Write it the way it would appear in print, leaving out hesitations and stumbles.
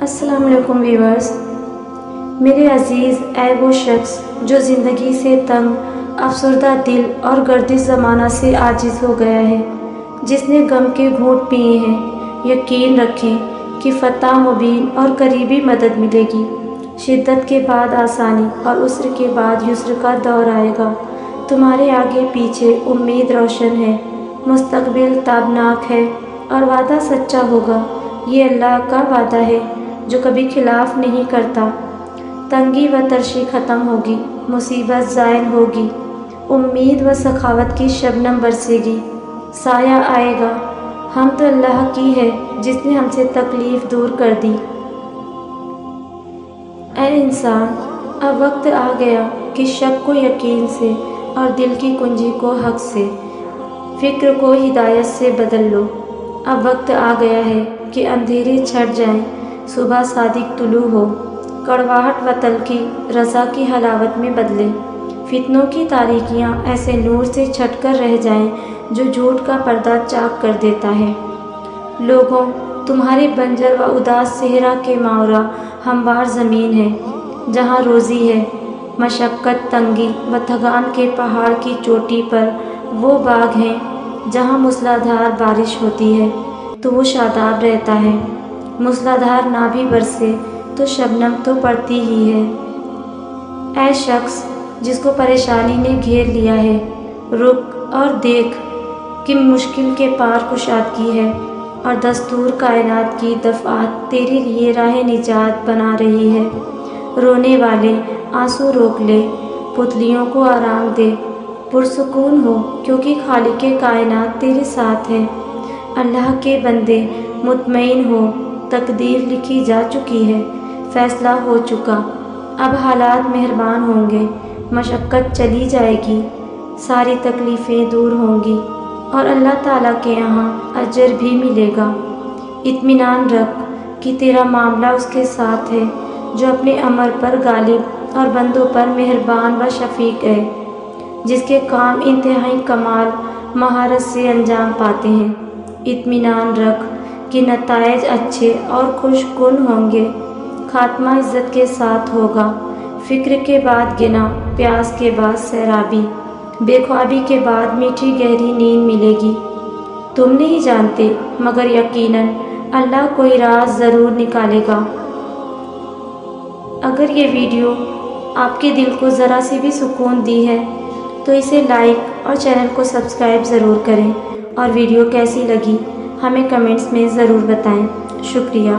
السلام علیکم ویورز، میرے عزیز اے وہ شخص جو زندگی سے تنگ، افسردہ دل اور گردش زمانہ سے عاجز ہو گیا ہے، جس نے غم کے گھونٹ پیے ہیں، یقین رکھیں کہ فتح مبین اور قریبی مدد ملے گی۔ شدت کے بعد آسانی اور عسر کے بعد یسر کا دور آئے گا۔ تمہارے آگے پیچھے امید روشن ہے، مستقبل تابناک ہے اور وعدہ سچا ہوگا۔ یہ اللہ کا وعدہ ہے جو کبھی خلاف نہیں کرتا۔ تنگی و ترشی ختم ہوگی، مصیبت زائل ہوگی، امید و سخاوت کی شبنم برسے گی، سایہ آئے گا۔ حمد اللہ کی ہے جس نے ہم سے تکلیف دور کر دی۔ اے انسان، اب وقت آ گیا کہ شک کو یقین سے اور دل کی کنجی کو حق سے، فکر کو ہدایت سے بدل لو۔ اب وقت آ گیا ہے کہ اندھیرے چھٹ جائیں، صبح صادق طلوع ہو، کڑواہٹ و تلخی رضا کی حلاوت میں بدلے، فتنوں کی تاریکیاں ایسے نور سے چھٹ کر رہ جائیں جو جھوٹ کا پردہ چاک کر دیتا ہے۔ لوگوں، تمہارے بنجر و اداس صحرا کے ماورا ہموار زمین ہے، جہاں روزی ہے۔ مشقت، تنگی و تھکان کے پہاڑ کی چوٹی پر وہ باغ ہیں جہاں موسلادھار بارش ہوتی ہے تو وہ شاداب رہتا ہے، موسلادھار نہ بھی برسے تو شبنم تو پڑتی ہی ہے۔ اے شخص جس کو پریشانی نے گھیر لیا ہے، رک اور دیکھ کہ مشکل کے پار کشادگی ہے اور دستور کائنات کی دفعات تیرے لیے راہ نجات بنا رہی ہے۔ رونے والے آنسو روک لے، پتلیوں کو آرام دے، پرسکون ہو کیونکہ خالق کائنات تیرے ساتھ ہے۔ اللہ کے بندے مطمئن ہو، تقدیر لکھی جا چکی ہے، فیصلہ ہو چکا، اب حالات مہربان ہوں گے، مشقت چلی جائے گی، ساری تکلیفیں دور ہوں گی اور اللہ تعالیٰ کے یہاں اجر بھی ملے گا۔ اطمینان رکھ کہ تیرا معاملہ اس کے ساتھ ہے جو اپنے امر پر غالب اور بندوں پر مہربان و شفیق ہے، جس کے کام انتہائی کمال مہارت سے انجام پاتے ہیں۔ اطمینان رکھ کہ نتائج اچھے اور خوش کن ہوں گے، خاتمہ عزت کے ساتھ ہوگا۔ فکر کے بعد گنا، پیاس کے بعد سیرابی، بے خوابی کے بعد میٹھی گہری نیند ملے گی۔ تم نہیں جانتے مگر یقیناً اللہ کوئی راز ضرور نکالے گا۔ اگر یہ ویڈیو آپ کے دل کو ذرا سی بھی سکون دی ہے تو اسے لائک اور چینل کو سبسکرائب ضرور کریں، اور ویڈیو کیسی لگی ہمیں کمنٹس میں ضرور بتائیں۔ شکریہ۔